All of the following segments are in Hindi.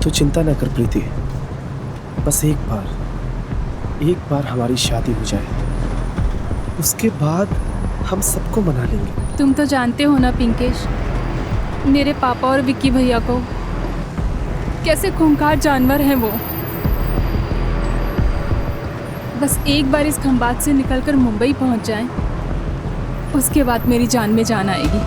तो चिंता न कर प्रीति, बस एक बार हमारी शादी हो जाए, उसके बाद हम सबको मना लेंगे। तुम तो जानते हो ना पिंकेश, मेरे पापा और विक्की भैया को कैसे खूंखार जानवर हैं वो। बस एक बार इस खंबात से निकलकर मुंबई पहुंच जाएं, उसके बाद मेरी जान में जान आएगी।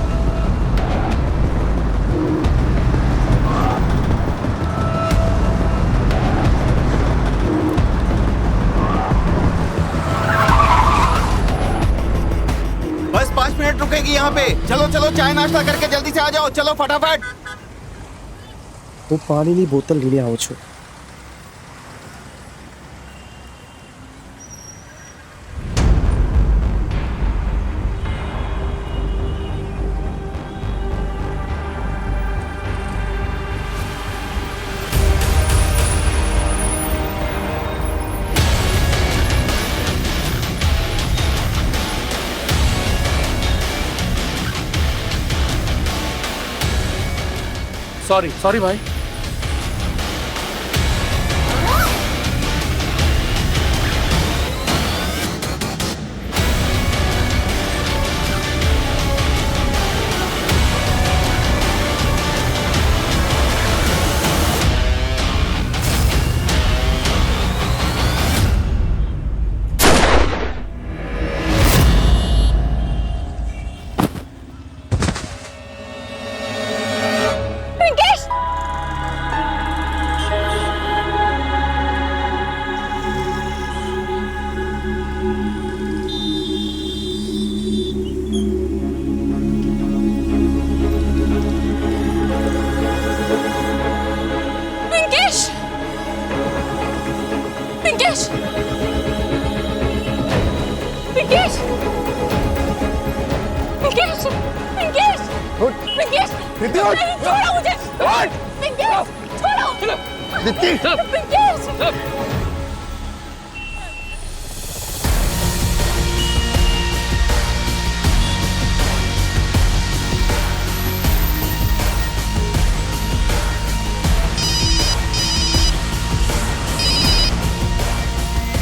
बस 5 मिनट रुकेगी यहाँ पे। चलो चलो चाय नाश्ता करके जल्दी से आ जाओ, चलो फटाफट। वो पानीની બોતલ લઈને આવો છો। सॉरी भाई।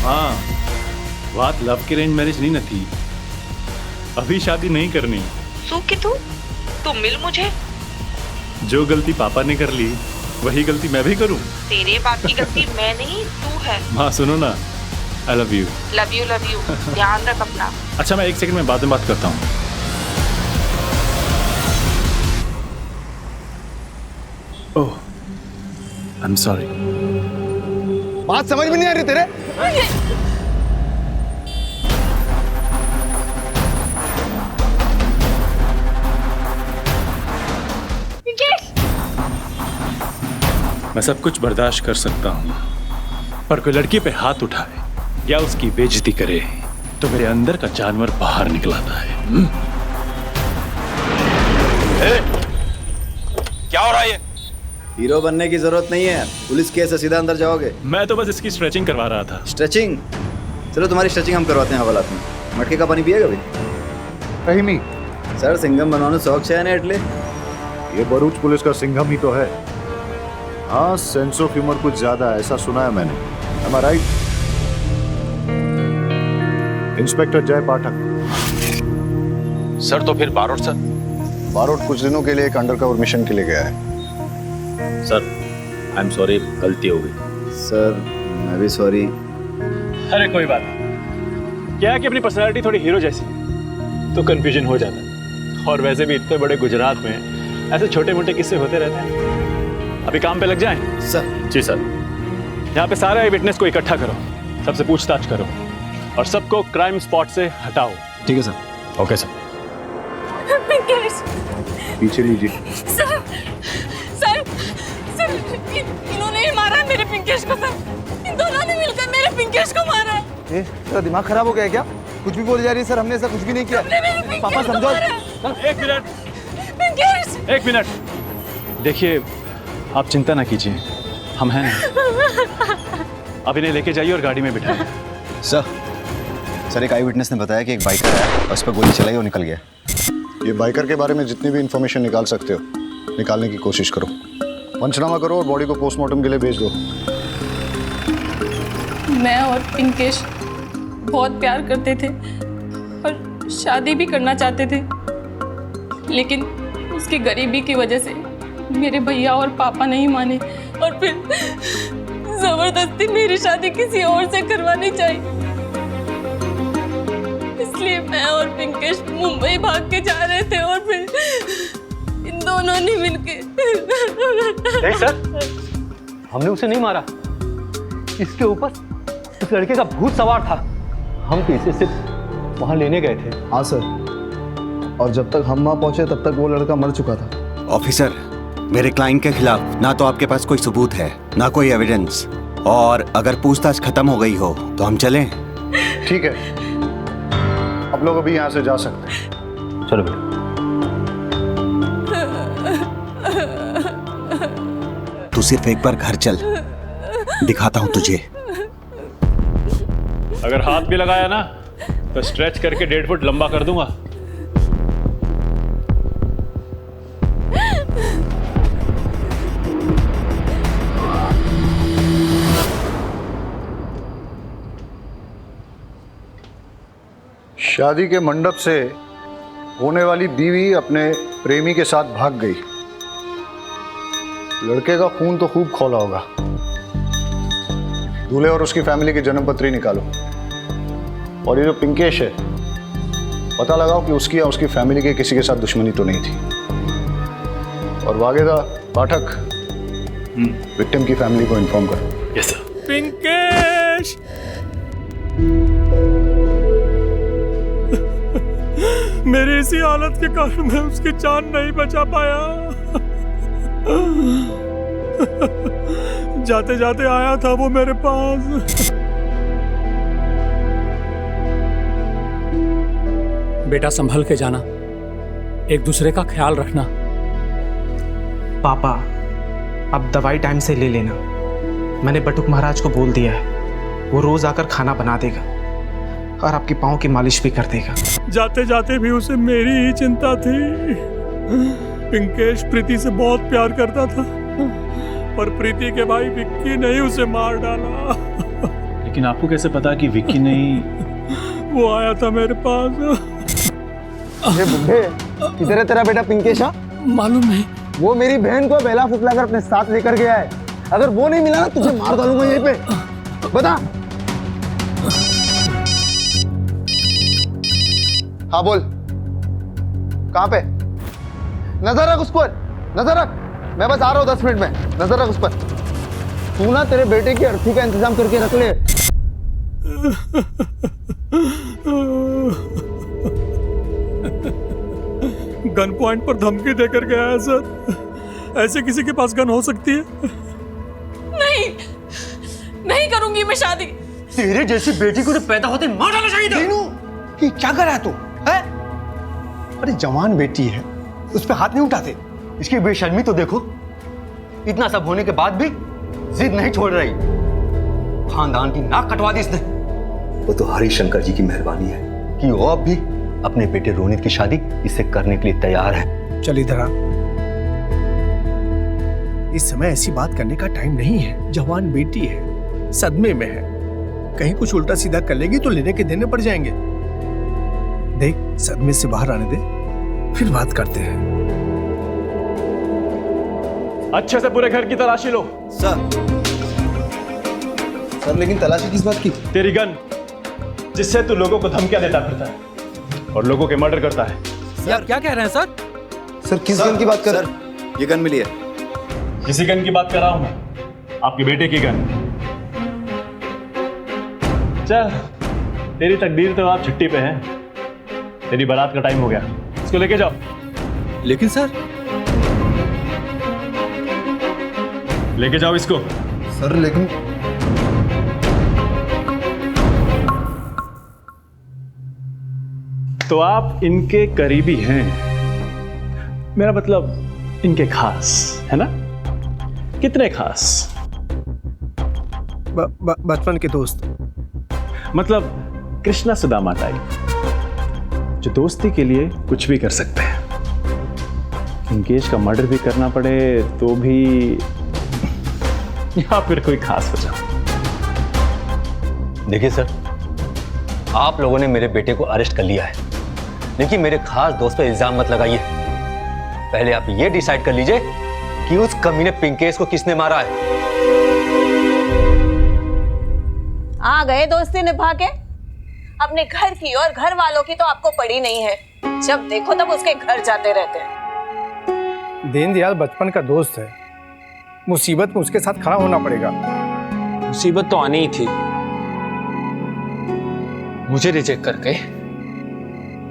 हाँ, बात लव की अरेंज मैरिज नहीं न थी। अभी शादी नहीं करनी। सूखी तू मिल मुझे। जो गलती पापा ने कर ली वही गलती मैं भी करूं। तेरे बाप की गलती मैं नहीं तू है। माँ सुनो ना, I love you. Love you ध्यान रख अपना। अच्छा मैं 1 सेकंड में बाद में बात करता हूँ। ओह, आई एम सॉरी। बात समझ में नहीं आ रही तेरे। मैं सब कुछ बर्दाश्त कर सकता हूँ, पर कोई लड़की पे हाथ उठाए या उसकी बेइज्जती करे तो मेरे अंदर का जानवर बाहर निकल आता है। क्या हो रहा है? हीरो बनने की जरूरत नहीं है, पुलिस केस से सीधा अंदर जाओगे। मैं तो बस इसकी स्ट्रेचिंग करवा रहा था। स्ट्रेचिंग? चलो तुम्हारी स्ट्रेचिंग हम करवाते हैं हवालात में। मटके का पानी पिएगा भाई? रहीमी, सर सिंघम बनवाने शौक से है एटले। ये भरूच पुलिस का सिंघम ही तो है। हाँ, सेंस ऑफ ह्यूमर कुछ ज्यादा है, ऐसा सुना है मैंने। Am I right? Inspector Jay Pathak. Sir तो फिर बारोट सर? बारोट कुछ दिनों के लिए एक अंडरकवर मिशन के लिए गया है। सर आई एम सॉरी, गलती हो गई। सर मैं भी सॉरी। अरे कोई बात नहीं, क्या है कि अपनी पर्सनालिटी थोड़ी हीरो जैसी तो कंफ्यूजन हो जाता है। और वैसे भी इतने बड़े गुजरात में ऐसे छोटे मोटे किस्से होते रहते हैं। अभी काम पे लग जाएं। सर। जी सर। यहाँ पे सारे विटनेस को इकट्ठा करो, सबसे पूछताछ करो और सबको क्राइम स्पॉट से हटाओ। ठीक है सर। Okay sir. पीछे लीजिए। सर इन्होंने ही मारा है मेरे पिंकेश को। सर इन दोनों ने मिलकर मेरे पिंकेश को मारा है। तेरा दिमाग खराब हो गया है क्या? कुछ भी बोल जा रही है। सर हमने ऐसा कुछ भी नहीं किया। पापा समझो। एक मिनट देखिए, आप चिंता ना कीजिए, हम हैं। अब इन्हें लेके जाइए और गाड़ी में बिठाइए। सर एक आई विटनेस ने बताया कि एक बाइकर आया और उस पर गोली चलाई और निकल गया। ये बाइकर के बारे में जितनी भी इंफॉर्मेशन निकाल सकते हो निकालने की कोशिश करो। पंचनामा करो और बॉडी को पोस्टमार्टम के लिए भेज दो। मैं और पिंकेश बहुत प्यार करते थे और शादी भी करना चाहते थे, लेकिन उसकी गरीबी की वजह से मेरे भैया और पापा नहीं माने और फिर जबरदस्ती मेरी शादी किसी और से करवानी चाहिए। इसलिए मैं और पिंकेश मुंबई भाग के जा रहे थे और फिर इन दोनों ने मिलके। नहीं सर, हमने उसे नहीं मारा। इसके ऊपर उस लड़के का भूत सवार था। हम तो इसे सिर्फ वहां लेने गए थे। हाँ सर, और जब तक हम वहां पहुंचे तब तक वो लड़का मर चुका था। ऑफिसर, मेरे क्लाइंट के खिलाफ ना तो आपके पास कोई सबूत है ना कोई एविडेंस, और अगर पूछताछ खत्म हो गई हो तो हम चलें। ठीक है, आप लोग अभी यहाँ से जा सकते हैं। चलो बेटा। तू सिर्फ एक बार घर चल, दिखाता हूँ तुझे। अगर हाथ भी लगाया ना तो स्ट्रेच करके 1.5 फुट लंबा कर दूंगा। शादी के मंडप से होने वाली बीवी अपने प्रेमी के साथ भाग गई। लड़के का खून तो खूब खौला होगा। दूल्हे और उसकी फैमिली की जन्मपत्री निकालो, और ये जो पिंकेश है पता लगाओ कि उसकी या उसकी फैमिली के किसी के साथ दुश्मनी तो नहीं थी। और वागेदा पाठक विक्टिम की फैमिली को इन्फॉर्म करो। Yes sir. पिंकेश, मेरी इसी हालत के कारण मैं उसकी जान नहीं बचा पाया। जाते जाते आया था वो मेरे पास। बेटा संभल के जाना, एक दूसरे का ख्याल रखना। पापा, अब दवाई टाइम से ले लेना। मैंने बटुक महाराज को बोल दिया है, वो रोज आकर खाना बना देगा और आपकी पाँव की मालिश भी कर देगा। जाते जाते भी उसे मेरी ही चिंता थी। पिंकेश प्रीति से बहुत प्यार करता था, पर प्रीति के भाई विक्की ने ही उसे मार डाला। लेकिन आपको कैसे पता कि विक्की नहीं? वो आया था मेरे पास। ये बुढ़े, किधर है तेरा बेटा पिंकेश? मालूम नहीं। वो मेरी बहन को बेला फुसलाकर अपने साथ लेकर गया है। अगर वो नहीं मिला ना तुझे मार डालूंगा यहीं पे। बता। हाँ बोल, कहाँ पे? नजर रख उस पर, नजर रख। मैं बस आ रहा हूँ 10 मिनट में। नजर रख उस पर। तू ना तेरे बेटे की अर्थी का इंतजाम करके रख ले। गन पॉइंट पर धमकी देकर गया है सर। ऐसे किसी के पास गन हो सकती है? नहीं, नहीं करूंगी मैं शादी। तेरे जैसी बेटी को तो पैदा होते मार डालना चाहिए था। ये क्या कर रहा है तू? है? अरे जवान बेटी है, उस पे हाथ नहीं उठाते। इसकी बेशर्मी तो देखो। इतना सब होने के बाद भी जिद नहीं छोड़ रही। खानदान की नाक कटवा दी इसने। वो तो हरिशंकर जी की मेहरबानी है कि वो अब भी अपने बेटे रोनित की शादी इससे करने के लिए तैयार है। चल इधर आ। इस समय ऐसी बात करने का टाइम नहीं है। जवान बेटी है, सदमे में है, कहीं कुछ उल्टा सीधा कर लेगी तो लेने के देने पड़ जाएंगे। देख, सदमे से बाहर आने दे, फिर बात करते हैं। अच्छे से पूरे घर की तलाशी लो। सर, लेकिन तलाशी किस बात की? तेरी गन, जिससे तू लोगों को धमकियां देता फिरता है और लोगों के मर्डर करता है। सर क्या कह रहे हैं सर? सर किस गन की बात कर? ये गन मिली है। किसी गन की बात कर रहा हूं मैं, आपके बेटे की गन। चल, तेरी तकदीर तो आप छुट्टी पे है। तेरी बारात का टाइम हो गया, इसको लेके जाओ। लेकिन सर। लेके जाओ इसको। सर लेकिन तो आप इनके करीबी हैं, मेरा मतलब इनके खास है ना? कितने खास? बचपन के दोस्त। मतलब कृष्णा सुदामा टाइप, जो दोस्ती के लिए कुछ भी कर सकते हैं। पिंकेश का मर्डर भी करना पड़े तो भी, या फिर कोई खास वजह? देखिए सर, आप लोगों ने मेरे बेटे को अरेस्ट कर लिया है, लेकिन मेरे खास दोस्त पे इल्जाम मत लगाइए। पहले आप ये डिसाइड कर लीजिए कि उस कमीने पिंकेश को किसने मारा है। आ गए दोस्ती निभा के। अपने घर की और घर वालों की तो आपको पड़ी नहीं है, जब देखो तब उसके घर जाते रहते हैं। दीनदयाल बचपन का दोस्त है, मुसीबत में उसके साथ खड़ा होना पड़ेगा। मुसीबत तो आनी ही थी। मुझे रिजेक्ट करके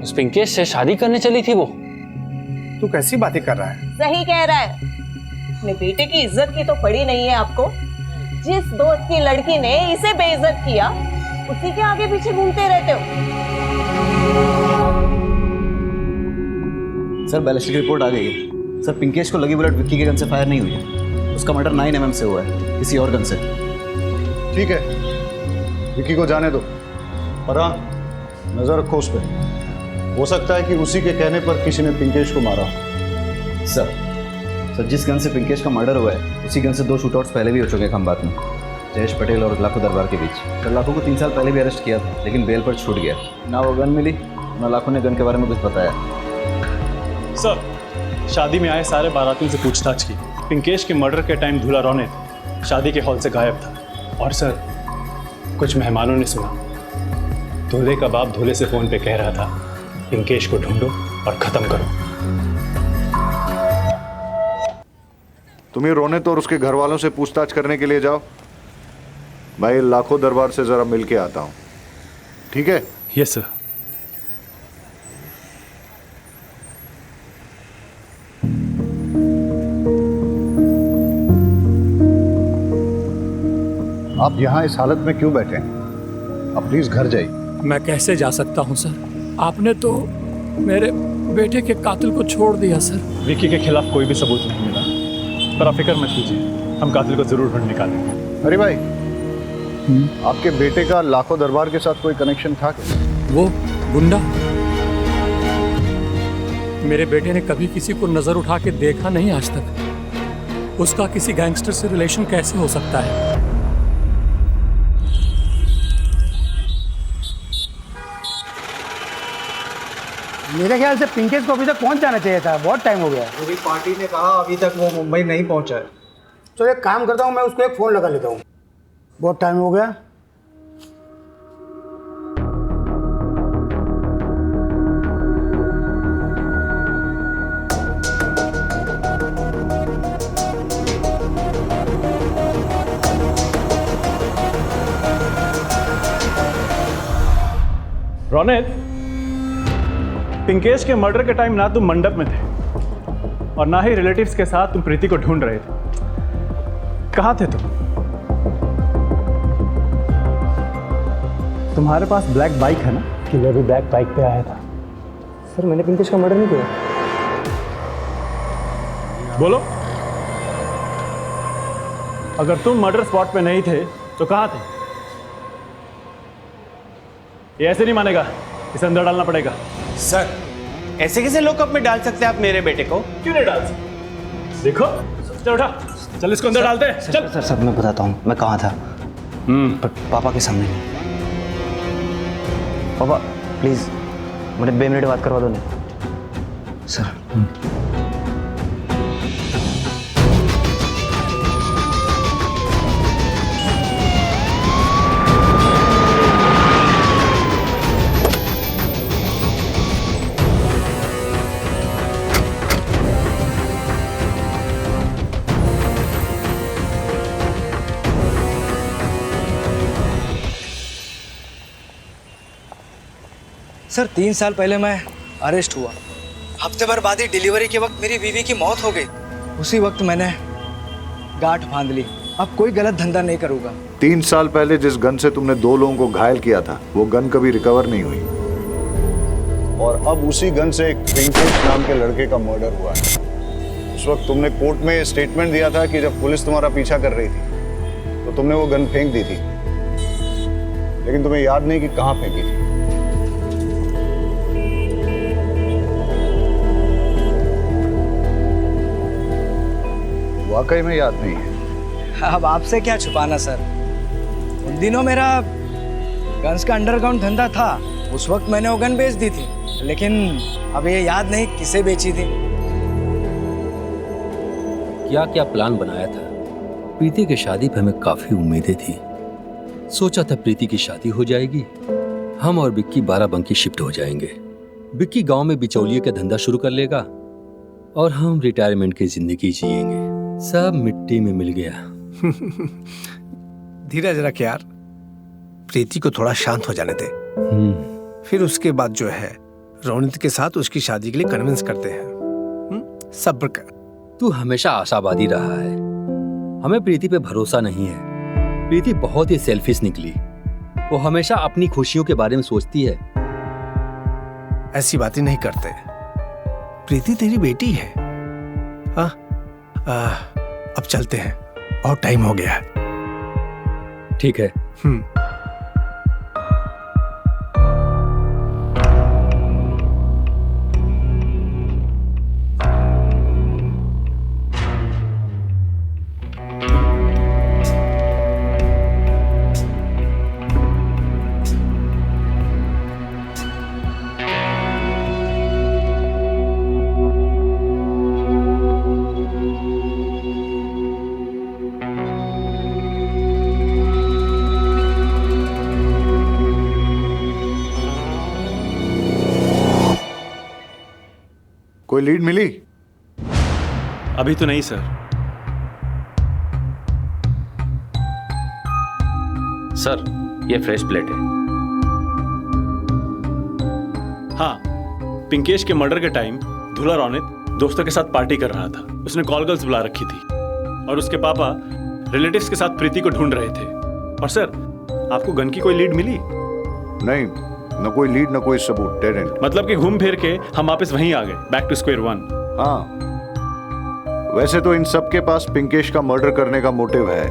उस पिंकेश से शादी करने चली थी वो। तू कैसी बातें कर रहा है? सही कह रहा है। अपने बेटे की इज्जत की तो पड़ी नहीं है आपको। जिस दोस्त की लड़की ने इसे बेइज्जत किया, उसी के आगे पीछे घूमते रहते हो। सर बैलिस्टिक रिपोर्ट आ गई है। सर पिंकेश को लगी बुलेट विक्की के गन से फायर नहीं हुई है, उसका मर्डर 9 mm से हुआ है, किसी और गन से। ठीक है, विक्की को जाने दो, पर हाँ नजर रखो उस पर। हो सकता है कि उसी के कहने पर किसी ने पिंकेश को मारा। सर जिस गन से पिंकेश का मर्डर हुआ है, उसी गन से 2 शूटआउट्स पहले भी हो चुके हैं खंबात में, जयेश पटेल और लाखों दरबार के बीच। सर लाखों को 3 साल पहले भी अरेस्ट किया था, लेकिन बेल पर छूट गया। ना वो गन मिली, ना लाखों ने गन के बारे में कुछ बताया। सर, शादी में आए सारे बारातियों से पूछताछ की। पिंकेश के मर्डर के टाइम दूल्हा रौनित शादी के हॉल से गायब था। और सर, कुछ मेहमानों ने सुना दूल्हे का बाप दूल्हे से फोन पे कह रहा था, पिंकेश को ढूंढो और खत्म करो। तुम ये रौनित और उसके घर वालों से पूछताछ करने के लिए जाओ। मैं लाखों दरबार से जरा मिल के आता हूँ, ठीक है? Yes sir. आप यहाँ इस हालत में क्यों बैठे हैं? आप प्लीज घर जाइए। मैं कैसे जा सकता हूँ सर? आपने तो मेरे बेटे के कातिल को छोड़ दिया सर। विक्की के खिलाफ कोई भी सबूत नहीं मिला, पर आप फिक्र मत कीजिए, हम कातिल को जरूर ढूंढ निकालेंगे। अरे भाई, आपके बेटे का लाखों दरबार के साथ कोई कनेक्शन था क्या? वो गुंडा मेरे बेटे ने कभी किसी को नजर उठा के देखा नहीं आज तक। उसका किसी गैंगस्टर से रिलेशन कैसे हो सकता है? मेरे ख्याल से पिंकेश को अभी तक पहुंच जाना चाहिए था, बहुत टाइम हो गया। पूरी पार्टी ने कहा अभी तक वो मुंबई नहीं पहुंचा है। तो एक काम करता हूँ, मैं उसको एक फ़ोन लगा लेता हूँ, बहुत टाइम हो गया। रौनित, पिंकेश के मर्डर के टाइम ना तुम मंडप में थे और ना ही रिलेटिव्स के साथ तुम प्रीति को ढूंढ रहे थे। कहाँ थे तुम? तुम्हारे पास ब्लैक बाइक है ना? किलर भी ब्लैक बाइक पे आया था। सर मैंने पिंकेश का मर्डर नहीं किया। बोलो, अगर तुम मर्डर स्पॉट पे नहीं थे तो कहाँ थे? ये ऐसे नहीं मानेगा, इसे अंदर डालना पड़ेगा। सर, ऐसे कैसे लॉकअप में डाल सकते हैं आप मेरे बेटे को? क्यों नहीं डाल सकते? देखो, चल उठा, चल इसको अंदर डालते हैं। चल। सर मैं बताता हूँ मैं कहाँ था। पापा के सामने। पापा प्लीज मुझे 2 मिनट बात करवा दो ना सर। सर 3 साल पहले मैं अरेस्ट हुआ। हफ्ते भर बाद ही डिलीवरी के वक्त मेरी बीवी की मौत हो गई। उसी वक्त मैंने गांठ बांध ली, अब कोई गलत धंधा नहीं करूँगा। 3 साल पहले जिस गन से तुमने 2 लोगों को घायल किया था, वो गन कभी रिकवर नहीं हुई, और अब उसी गन से एक पिंकेश नाम के लड़के का मर्डर हुआ है। उस वक्त तुमने कोर्ट में स्टेटमेंट दिया था कि जब पुलिस तुम्हारा पीछा कर रही थी तो तुमने वो गन फेंक दी थी, लेकिन तुम्हें याद नहीं कि कहाँ फेंकी थी। वाकई में याद नहीं है। अब आपसे क्या छुपाना सर, उन दिनों मेरा गन्स का अंडरग्राउंड धंधा था, उस वक्त मैंने वो गन बेच दी थी, लेकिन अब ये याद नहीं किसे बेची थी। क्या क्या प्लान बनाया था। प्रीति की शादी पे हमें काफी उम्मीदें थी। सोचा था प्रीति की शादी हो जाएगी, हम और बिक्की बाराबंकी शिफ्ट हो जाएंगे। बिक्की गांव में बिचौलिए का धंधा शुरू कर लेगा और हम रिटायरमेंट की जिंदगी जिएंगे। सब मिट्टी में मिल गया। धीरज रख यार, प्रीति को थोड़ा शांत हो जाने दे। फिर उसके बाद जो है रोनित के साथ उसकी शादी के लिए कन्विंस करते हैं। सब्र कर। तू हमेशा आशावादी रहा है, हमें प्रीति पे भरोसा नहीं है। प्रीति बहुत ही सेल्फिश निकली, वो हमेशा अपनी खुशियों के बारे में सोचती है। ऐसी बातें नहीं करते, प्रीति तेरी बेटी है। हाँ, अब चलते हैं, बहुत टाइम हो गया है। ठीक है। कोई लीड मिली? अभी तो नहीं सर। सर, ये फ्रेश प्लेट है। हाँ, पिंकेश के मर्डर के टाइम धुला रोनित दोस्तों के साथ पार्टी कर रहा था। उसने कॉल गर्ल्स बुला रखी थी और उसके पापा रिलेटिव्स के साथ प्रीति को ढूंढ रहे थे। और सर, आपको गन की कोई लीड मिली? नहीं, न कोई लीड न कोई सबूत, डेड एंड। मतलब कि घूम फिर के हम वापस वहीं आ गए, बैक टू स्क्वायर वन। हाँ, वैसे तो इन सब के पास पिंकेश का मर्डर करने का मोटिव है,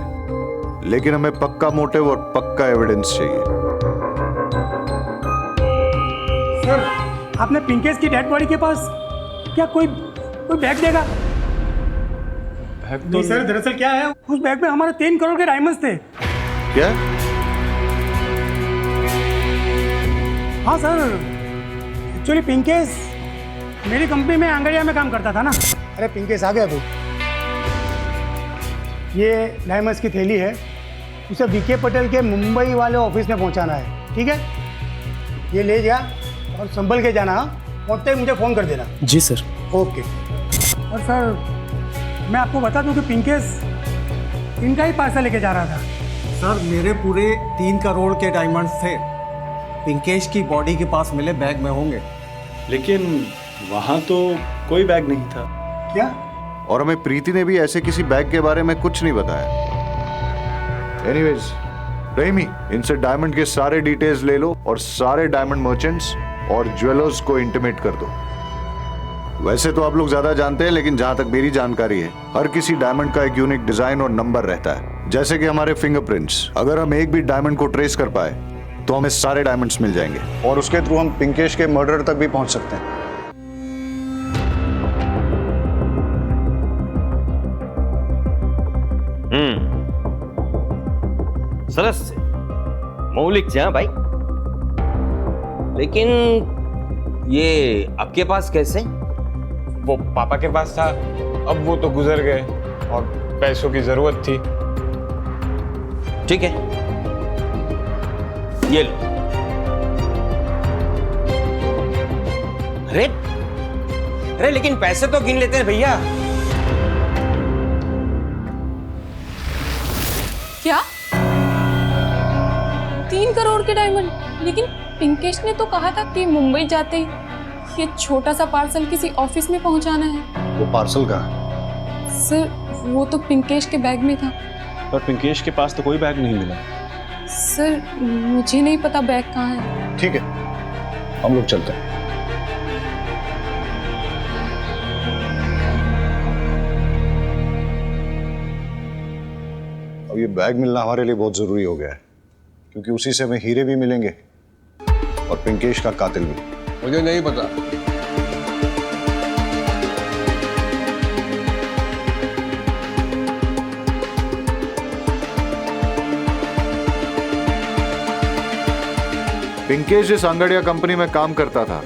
लेकिन हमें पक्का मोटिव और पक्का एविडेंस चाहिए। सर, आपने पिंकेश की डेड बॉडी के पास क्या कोई बैग देगा? बैग तो सर, दरअसल क्या है, उस बैग में हमारे 3 करोड़ के डायमंड्स थे। क्या? हाँ सर, एक्चुअली पिंकेश मेरी कंपनी में आंगड़िया में काम करता था ना। अरे पिंकेश आ गया तू। ये डायमंड्स की थैली है, उसे बीके पटेल के मुंबई वाले ऑफिस में पहुंचाना है, ठीक है? ये ले जा और संभल के जाना। पहुंचते ही मुझे फ़ोन कर देना। जी सर। ओके। और सर, मैं आपको बता दूं कि पिंकेश इनका ही पार्सल लेके जा रहा था। सर, मेरे पूरे 3 करोड़ के डायमंड्स थे, पिंकेश की बॉडी के पास मिले बैग में होंगे। लेकिन वहां तो कोई बैग नहीं था। क्या? और हमें प्रीति ने भी ऐसे किसी बैग के बारे में कुछ नहीं बताया। एनीवेज, रहीमी, इनसे डायमंड के सारे डिटेल्स ले लो और सारे डायमंड मर्चेंट्स और ज्वेलर्स को इंटीमेट कर दो। वैसे तो आप लोग ज्यादा जानते हैं, लेकिन जहां तक मेरी जानकारी है, हर किसी डायमंड का एक यूनिक डिजाइन और नंबर रहता है, जैसे कि हमारे फिंगरप्रिंट्स। अगर हम एक भी डायमंड को ट्रेस कर पाए तो हमें सारे डायमंड्स मिल जाएंगे और उसके थ्रू हम पिंकेश के मर्डर तक भी पहुंच सकते हैं। सरस से मौलिक से। हाँ भाई, लेकिन ये आपके पास कैसे? वो पापा के पास था, अब वो तो गुजर गए और पैसों की जरूरत थी। ठीक है, ये लो। अरे लेकिन पैसे तो गिन लेते हैं भैया। क्या 3 करोड़ के डायमंड? लेकिन पिंकेश ने तो कहा था कि मुंबई जाते ही ये छोटा सा पार्सल किसी ऑफिस में पहुंचाना है। वो पार्सल कहाँ? सर, वो तो पिंकेश के बैग में था। पर पिंकेश के पास तो कोई बैग नहीं मिला। सर, मुझे नहीं पता बैग कहाँ है। ठीक है, हम लोग चलते हैं। अब ये बैग मिलना हमारे लिए बहुत जरूरी हो गया है, क्योंकि उसी से हमें हीरे भी मिलेंगे और पिंकेश का कातिल भी। मुझे नहीं पता। पिंकेश जिस अंगड़िया कंपनी में काम करता था,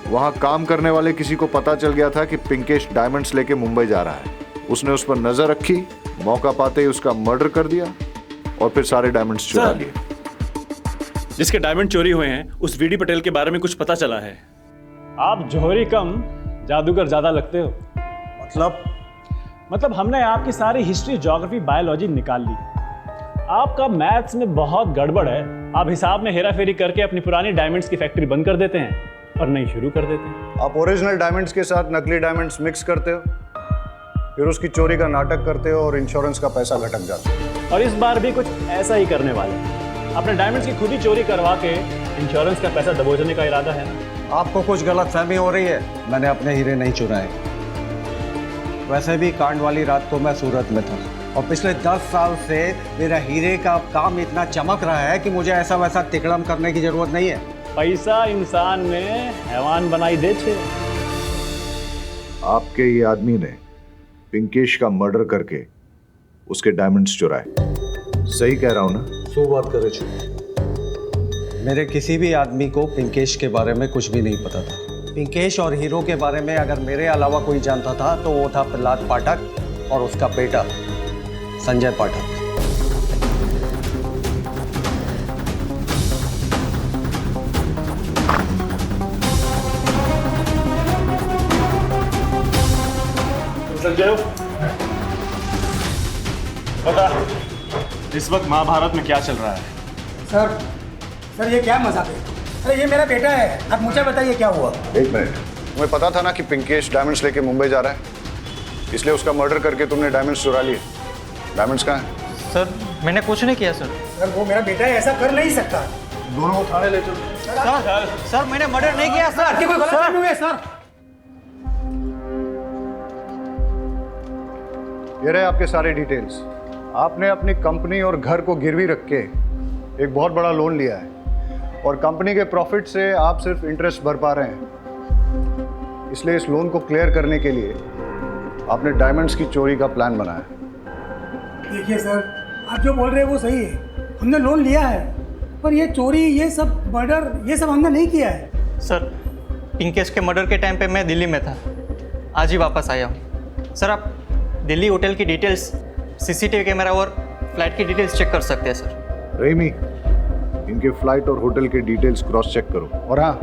वहां काम करने वाले किसी को पता चल गया था कि पिंकेश डायमंड्स लेके मुंबई जा रहा है। उसने उस पर नजर रखी, मौका पाते ही उसका मर्डर कर दिया और फिर सारे डायमंड्स चुरा लिए। जिसके डायमंड चोरी हुए हैं उस वीडी पटेल के बारे में कुछ पता चला है। आप जौहरी कम जादूगर ज्यादा लगते हो। मतलब हमने आपकी सारी हिस्ट्री, ज्योग्राफी, बायोलॉजी निकाल ली। आपका मैथ्स में बहुत गड़बड़ है। आप हिसाब में हेरा फेरी करके अपनी पुरानी डायमंड्स की फैक्ट्री बंद कर देते हैं और नई शुरू कर देते हैं। आप ओरिजिनल डायमंड्स के साथ नकली डायमंड्स मिक्स करते हो, फिर उसकी चोरी का नाटक करते हो और इंश्योरेंस का पैसा लटक जाता है। और इस बार भी कुछ ऐसा ही करने वाले हैं। अपने डायमंड्स की खुद ही चोरी करवा के इंश्योरेंस का पैसा दबोचने का इरादा है। आपको कुछ गलतफहमी हो रही है। मैंने अपने हीरे नहीं चुराए। वैसे भी कांड वाली रात को मैं सूरत में था और पिछले 10 साल से मेरा हीरे का काम इतना चमक रहा है कि मुझे ऐसा वैसा तिकड़म करने की जरूरत नहीं है। पैसा इंसान में हैवान बनाई दे छे। आपके ये आदमी ने पिंकेश का मर्डर करके उसके डायमंड्स चुराए। सही कह रहा हूं ना? सो बात करे छो। मेरे किसी भी आदमी को पिंकेश के बारे में कुछ भी नहीं पता था। पिंकेश और हीरो के बारे में अगर मेरे अलावा कोई जानता था तो वो था प्रहलाद पाठक और उसका बेटा संजय पाठक। संजय, बता इस वक्त महाभारत में क्या चल रहा है? सर ये क्या मजाक है? अरे ये मेरा बेटा है, आप मुझे बताइए क्या हुआ। एक मिनट, तुम्हें पता था ना कि पिंकेश डायमंड्स लेके मुंबई जा रहा है, इसलिए उसका मर्डर करके तुमने डायमंड्स चुरा लिए। डायमंड्स कहाँ हैं? सर मैंने कुछ नहीं किया सर। सर वो मेरा बेटा है, ऐसा कर नहीं सकता। दोनों को थाने ले चलो। सर मैंने मर्डर नहीं किया सर। आपकी कोई गलती नहीं है सर। ये रहे आपके सारे डिटेल्स। आपने अपनी कंपनी और घर को गिरवी रख के एक बहुत बड़ा लोन लिया है और कंपनी के प्रॉफिट से आप सिर्फ इंटरेस्ट भर पा रहे हैं। इसलिए इस लोन को क्लियर करने के लिए आपने डायमंड्स की चोरी का प्लान बनाया। देखिए सर, आप जो बोल रहे हैं वो सही है। हमने लोन लिया है, पर ये चोरी, ये सब मर्डर, ये सब हमने नहीं किया है। सर पिंकेश के मर्डर के टाइम पे मैं दिल्ली में था, आज ही वापस आया हूँ। सर आप दिल्ली होटल की डिटेल्स, सीसीटीवी कैमरा और फ्लाइट की डिटेल्स चेक कर सकते हैं सर। रेमी, इनके फ्लाइट और होटल के डिटेल्स क्रॉस चेक करो। और हाँ,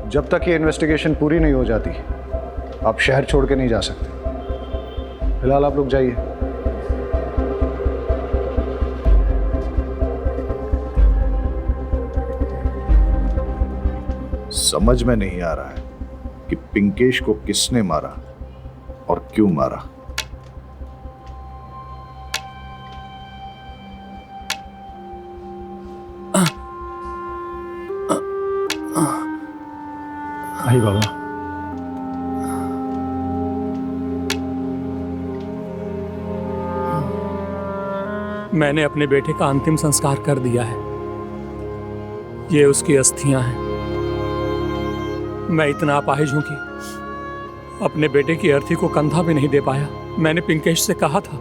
जब तक ये इन्वेस्टिगेशन पूरी नहीं हो जाती आप शहर छोड़ के नहीं जा सकते। फिलहाल आप लोग जाइए। समझ में नहीं आ रहा है कि पिंकेश को किसने मारा और क्यों मारा। आई बाबा, मैंने अपने बेटे का अंतिम संस्कार कर दिया है। ये उसकी अस्थियां हैं। मैं इतना अपाहिज हूं कि अपने बेटे की अर्थी को कंधा भी नहीं दे पाया। मैंने पिंकेश से कहा था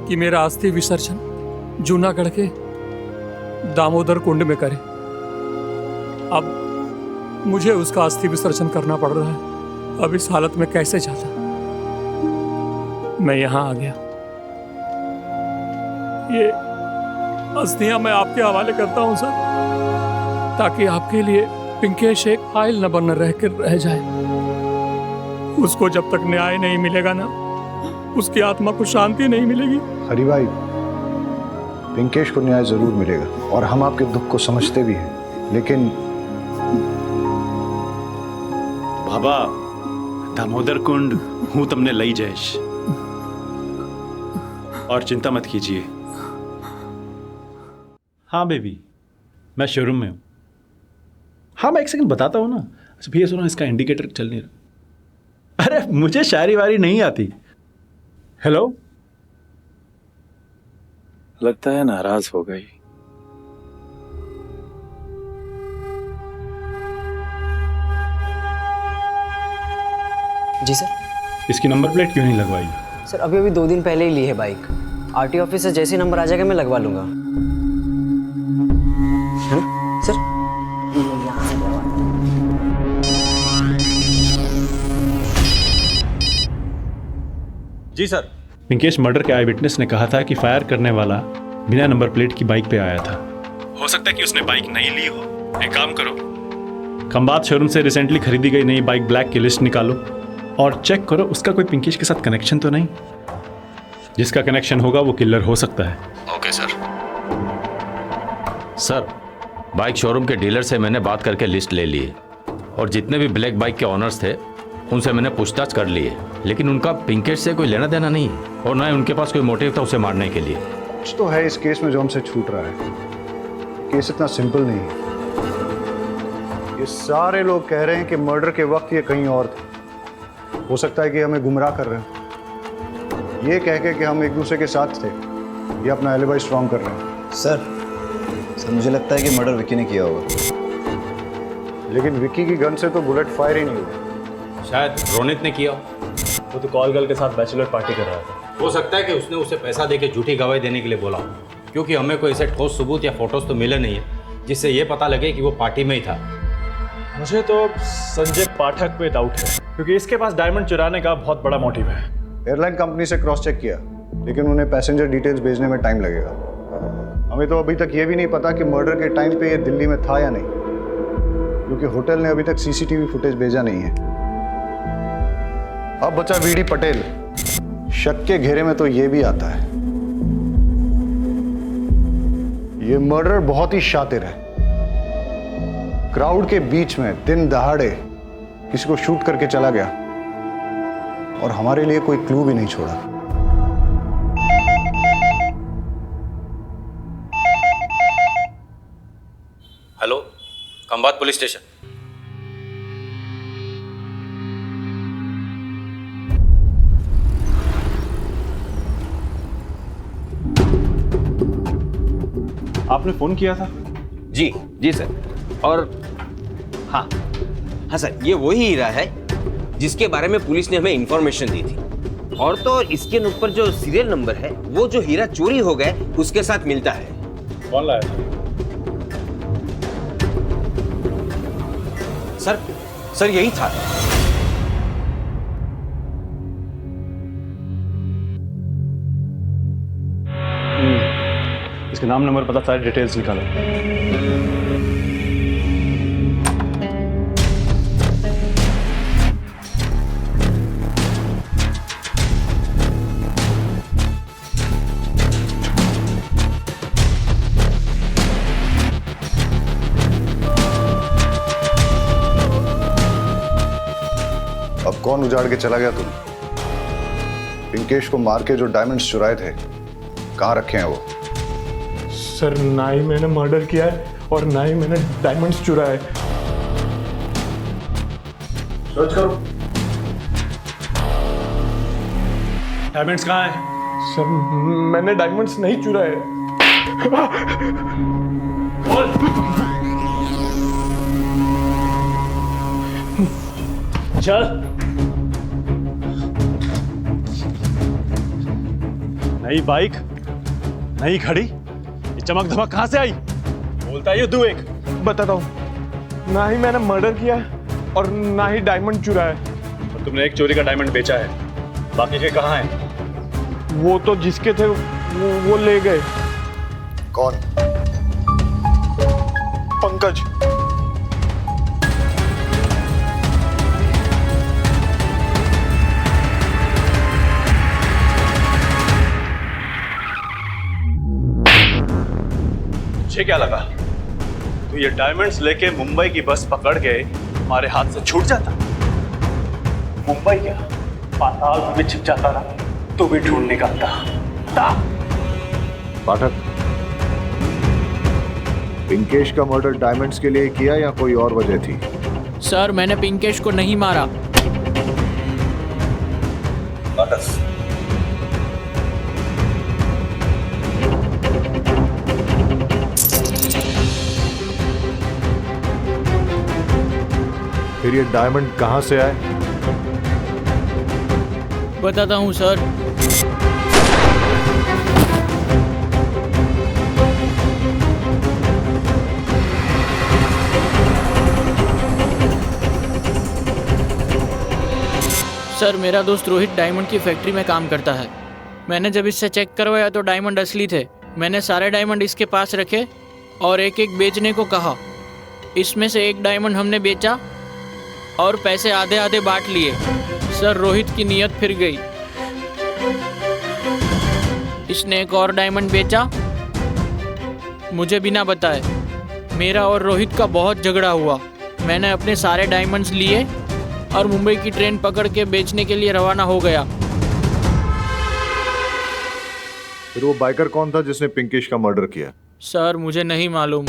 कि मेरा अस्थि विसर्जन जूनागढ़ के दामोदर कुंड में करे। अब मुझे उसका अस्थि विसर्जन करना पड़ रहा है। अब इस हालत में कैसे जाता। मैं यहां आ गया। ये अस्थियां मैं आपके हवाले करता हूं सर, ताकि आपके लिए पिंकेश एक फाइल न बन रह जाए। उसको जब तक न्याय नहीं मिलेगा ना, उसकी आत्मा को शांति नहीं मिलेगी। हरी भाई, पिंकेश को न्याय जरूर मिलेगा और हम आपके दुख को समझते भी हैं, लेकिन बाबा दामोदर कुंड हूं तुमने लई जैश, और चिंता मत कीजिए। हाँ बेबी, मैं शोरूम में हूँ। हाँ मैं एक सेकंड बताता हूँ ना। अच्छा भैया सुनो, इसका इंडिकेटर चल नहीं रहा। अरे मुझे शायरी वारी नहीं आती। हेलो, लगता है नाराज हो गई। जी सर। इसकी नंबर प्लेट क्यों नहीं लगवाई? सर अभी 2 दिन पहले ही ली है बाइक। आरटी ऑफिस से जैसे नंबर आ जाएगा मैं लगवा लूंगा। है ना सर? जी सर। पिंकेश मर्डर के आई विटनेस ने कहा था कि फायर करने वाला बिना नंबर प्लेट की बाइक पे आया था। हो सकता है कि उसने बाइक नहीं ली हो। एक काम करो, खंबात शोरूम से रिसेंटली खरीदी गई नई बाइक ब्लैक की लिस्ट निकालो और चेक करो उसका कोई पिंकेश के साथ कनेक्शन तो नहीं। जिसका कनेक्शन होगा वो किलर हो सकता है। Okay sir. Sir, bike showroom के डीलर से मैंने बात करके लिस्ट ले ली है और जितने भी ब्लैक बाइक के ऑनर्स थे उनसे मैंने पूछताछ कर ली है, लेकिन उनका पिंकेश से कोई लेना देना नहीं है और ना ही उनके पास कोई मोटिव था उसे मारने के लिए। कुछ तो है इस केस में जो हमसे छूट रहा है। केस इतना सिंपल नहीं है। ये सारे लोग कह रहे हैं कि मर्डर के वक्त ये कहीं और थे। हो सकता है कि हमें गुमराह कर रहे हैं, ये कह के कि हम एक दूसरे के साथ थे। ये अपना एलिबाई स्ट्रॉन्ग कर रहे हैं। सर मुझे लगता है कि मर्डर विक्की ने किया होगा, लेकिन विक्की की गन से तो बुलेट फायर ही नहीं हुआ। शायद रोनित ने किया। वो तो कॉल गर्ल के साथ बैचलर पार्टी कर रहा था। हो सकता है कि उसने उसे पैसा देके झूठी गवाही देने के लिए बोला, क्योंकि हमें कोई ऐसे ठोस सबूत या फोटोज तो मिले नहीं है जिससे ये पता लगे कि वो पार्टी में ही था। मुझे तो संजय पाठक पे डाउट है, क्योंकि इसके पास डायमंड चुराने का बहुत बड़ा मोटिव है। एयरलाइन कंपनी से क्रॉस चेक किया, लेकिन उन्हें पैसेंजर डिटेल्स भेजने में टाइम लगेगा। हमें तो अभी तक ये भी नहीं पता कि मर्डर के टाइम पे ये दिल्ली में था या नहीं, क्योंकि होटल ने अभी तक सीसीटीवी फुटेज भेजा नहीं है। अब बचा वीडी पटेल। शक के घेरे में तो ये भी आता है। ये मर्डर बहुत ही शातिर है। क्राउड के बीच में दिन दहाड़े किसी को शूट करके चला गया और हमारे लिए कोई क्लू भी नहीं छोड़ा। Hello, Khambhat police station. आपने फोन किया था? जी सर। और हाँ सर, ये वही हीरा है जिसके बारे में पुलिस ने हमें इंफॉर्मेशन दी थी। और तो इसके ऊपर जो सीरियल नंबर है वो जो हीरा चोरी हो गया उसके साथ मिलता है। कौन लाया था? सर यही था। इसके नाम नंबर पता, सारी डिटेल्स निकालो। अब कौन उजाड़ के चला गया तुम्हें? पिंकेश को मार के जो डायमंड्स चुराए थे कहाँ रखे हैं वो? सर, ना ही मैंने मर्डर किया है और ना ही मैंने डायमंड्स चुराए। सर्च करो। डायमंड्स कहाँ हैं? सर, मैंने डायमंड्स नहीं चुराए। चल। नई बाइक, नई घड़ी, ये चमक धमक कहां से आई? बोलता है तू। एक बताता हूँ, ना ही मैंने मर्डर किया है और ना ही डायमंड चुराया है। और तुमने एक चोरी का डायमंड बेचा है, बाकी के कहाँ हैं? वो तो जिसके थे वो ले गए। कौन? पंकज। तुझे क्या लगा तू ये डायमंड्स लेके मुंबई की बस पकड़ के हमारे हाथ से छूट जाता? मुंबई क्या, पाताल में भी छिप जाता ना तो भी ढूंढ निकालता। पाठक, पिंकेश का मर्डर डायमंड्स के लिए किया या कोई और वजह थी? सर, मैंने पिंकेश को नहीं मारा। फिर ये डायमंड कहां से आए? बताता हूँ सर। सर मेरा दोस्त रोहित डायमंड की फैक्ट्री में काम करता है। मैंने जब इससे चेक करवाया तो डायमंड असली थे। मैंने सारे डायमंड इसके पास रखे और एक एक बेचने को कहा। इसमें से एक डायमंड हमने बेचा और पैसे आधे आधे बांट लिए। सर रोहित की नीयत फिर गई। इसने एक और डायमंड बेचा मुझे बिना बताए। मेरा और रोहित का बहुत झगड़ा हुआ। मैंने अपने सारे डायमंड्स लिए और मुंबई की ट्रेन पकड़ के बेचने के लिए रवाना हो गया। फिर वो बाइकर कौन था जिसने पिंकेश का मर्डर किया? सर मुझे नहीं मालूम।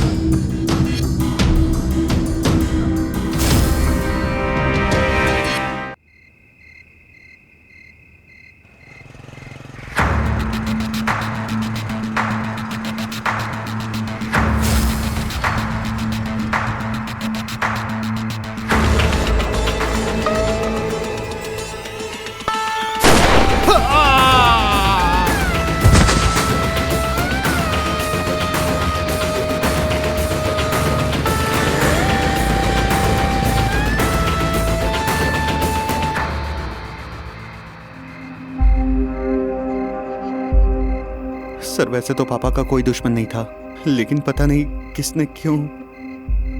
सर वैसे तो पापा का कोई दुश्मन नहीं था, लेकिन पता नहीं किसने क्यों,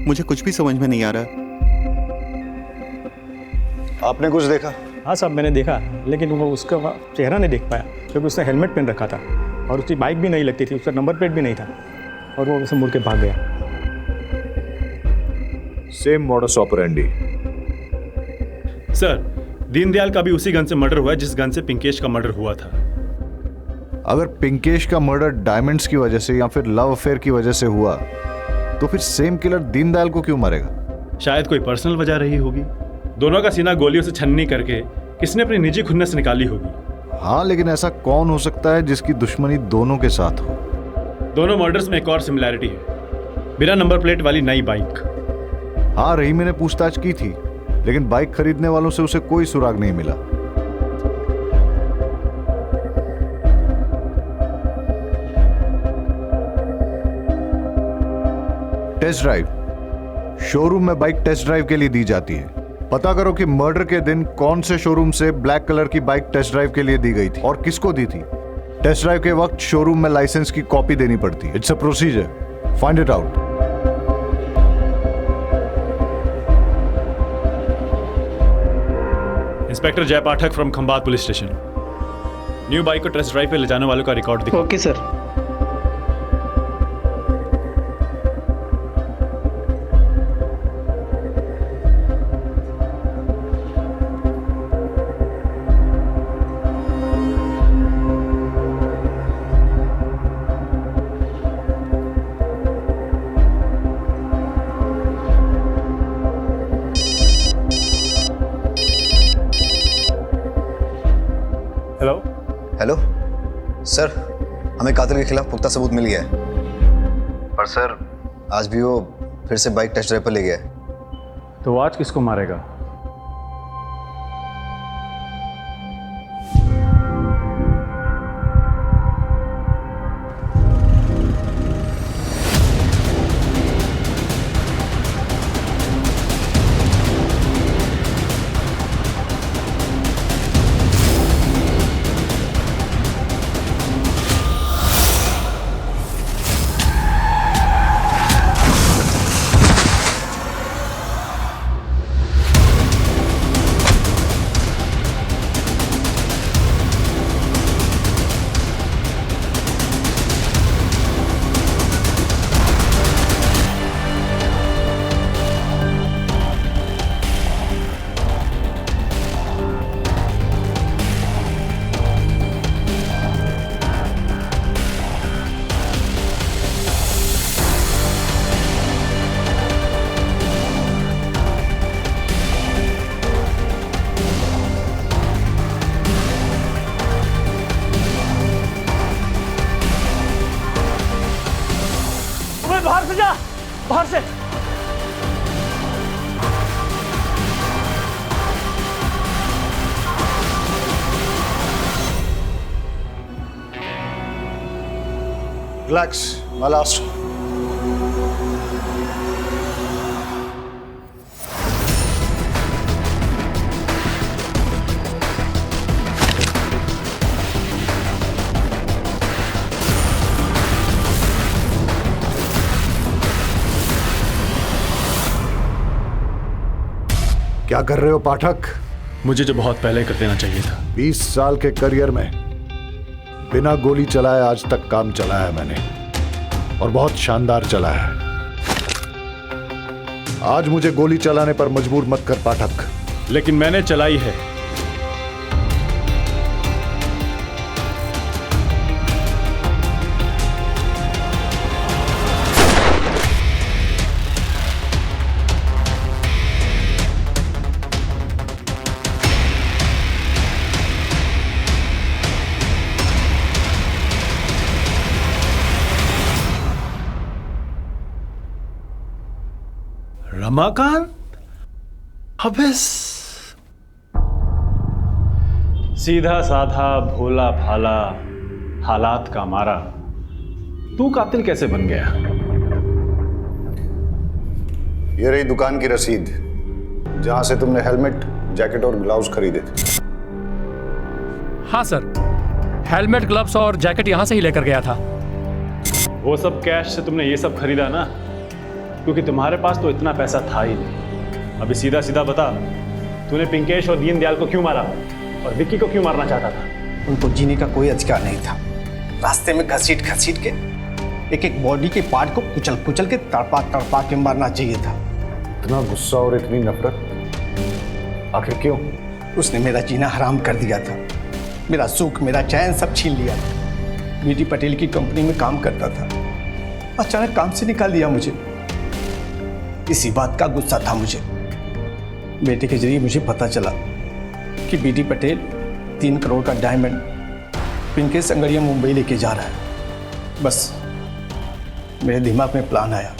मुझे कुछ भी समझ में नहीं आ रहा। आपने कुछ देखा? हाँ साहब मैंने देखा, लेकिन वो उसका चेहरा नहीं देख पाया क्योंकि उसने हेलमेट पहन रखा था और उसकी बाइक भी नहीं लगती थी, उसका नंबर प्लेट भी नहीं था और वो उसे मुड़ के भाग गया। Same modus operandi. Sir Deendayal का भी उसी गन से मर्डर हुआ है जिस गन से पिंकेश का मर्डर हुआ था। अगर पिंकेश का मर्डर डायमंड्स की वजह से या फिर लव अफेयर की वजह से हुआ तो फिर सेम किलर दीनदयाल को क्यों मारेगा? शायद कोई पर्सनल वजह रही होगी। दोनों का सीना गोलियों से छन्नी करके किसने अपनी निजी खुन्नस निकाली होगी। हाँ लेकिन ऐसा कौन हो सकता है जिसकी दुश्मनी दोनों के साथ हो? दोनों मर्डर्स में एक और सिमिलैरिटी है, बिना नंबर प्लेट वाली नई बाइक। हाँ रहीम ने पूछताछ की थी, लेकिन बाइक खरीदने वालों से उसे कोई सुराग नहीं मिला। टेस्ट ड्राइव, शोरूम में बाइक टेस्ट ड्राइव के लिए दी जाती है। पता करो कि मर्डर के दिन कौन से शोरूम से ब्लैक कलर की बाइक टेस्ट ड्राइव के लिए दी गई थी और किसको दी थी। टेस्ट ड्राइव के वक्त शोरूम में लाइसेंस की कॉपी देनी पड़ती है। It's a procedure, find it out. Inspector Jay Pathak from Khambhat police station. New bike को टेस्ट ड्राइव पे ले जाने वालों का रिकॉर्ड दिखाओ। Okay sir. हेलो सर, हमें कातिल के खिलाफ पुख्ता सबूत मिल गया है, पर सर आज भी वो फिर से बाइक टेस्ट ड्राइव पर ले गया है। तो आज किसको मारेगा? बाहर से जा, बाहर से। Relax, my last. क्या कर रहे हो पाठक? मुझे जो बहुत पहले कर देना चाहिए था। 20 साल के करियर में बिना गोली चलाए आज तक काम चलाया है मैंने, और बहुत शानदार चला है। आज मुझे गोली चलाने पर मजबूर मत कर पाठक। लेकिन मैंने चलाई है। रमाकांत? अबे सीधा साधा भोला भाला हालात का मारा तू कातिल कैसे बन गया? ये रही दुकान की रसीद जहां से तुमने हेलमेट, जैकेट और ग्लव्स खरीदे थे। हाँ सर, हेलमेट, ग्लव्स और जैकेट यहाँ से ही लेकर गया था। वो सब कैश से तुमने ये सब खरीदा ना, क्योंकि तुम्हारे पास तो इतना पैसा था ही नहीं। अभी सीधा सीधा बता, तूने पिंकेश और दीनदयाल को क्यों मारा और विक्की को क्यों मारना चाहता था? उनको जीने का कोई अधिकार नहीं था। रास्ते में घसीट घसीट के एक एक बॉडी के पार्ट को कुचल कुचल के तड़पा तड़पा के मारना चाहिए था। इतना गुस्सा और इतनी नफरत आखिर क्यों? उसने मेरा जीना हराम कर दिया था, मेरा सुख, मेरा चैन सब छीन लिया। बीटी पटेल की कंपनी में काम करता था, अचानक काम से निकाल दिया मुझे। इसी बात का गुस्सा था मुझे। बेटे के जरिए मुझे पता चला कि बीटी पटेल 3 करोड़ का डायमंड पिंकेश संगड़िया मुंबई लेके जा रहा है। बस मेरे दिमाग में प्लान आया,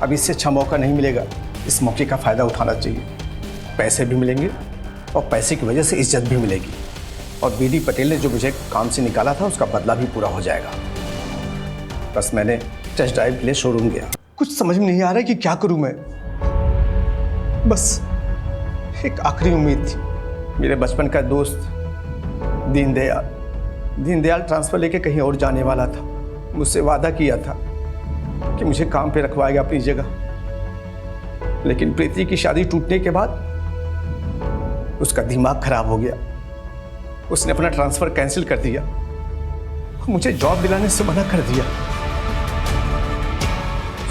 अब इससे अच्छा मौका नहीं मिलेगा, इस मौके का फ़ायदा उठाना चाहिए। पैसे भी मिलेंगे और पैसे की वजह से इज्जत भी मिलेगी, और बीडी पटेल ने जो मुझे काम से निकाला था उसका बदला भी पूरा हो जाएगा। बस मैंने टेस्ट ड्राइव के लिए शोरूम गया। कुछ समझ में नहीं आ रहा है कि क्या करूं मैं। बस एक आखिरी उम्मीद थी, मेरे बचपन का दोस्त दीनदयाल ट्रांसफ़र लेके कहीं और जाने वाला था। मुझसे वादा किया था कि मुझे काम पे रखवाएगा अपनी जगह, लेकिन प्रीति की शादी टूटने के बाद उसका दिमाग खराब हो गया। उसने अपना ट्रांसफ़र कैंसिल कर दिया, मुझे जॉब दिलाने से मना कर दिया।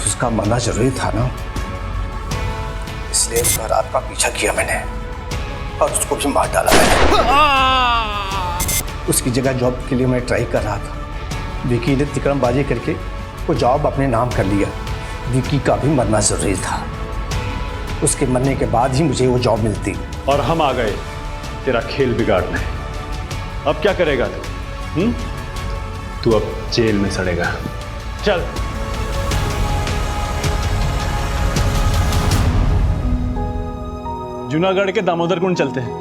उसका मरना जरूरी था ना, इसलिए उसका रात का पीछा किया मैंने और उसको भी मार डाला मैंने। उसकी जगह जॉब के लिए मैं ट्राई कर रहा था। विकी ने तिकड़मबाजी करके वो जॉब अपने नाम कर लिया। विकी का भी मरना जरूरी था, उसके मरने के बाद ही मुझे वो जॉब मिलती। और हम आ गए तेरा खेल बिगाड़ने। अब क्या करेगा तू? तू अब जेल में सड़ेगा। चल। जूनागढ़ के दामोदर कुंड चलते हैं।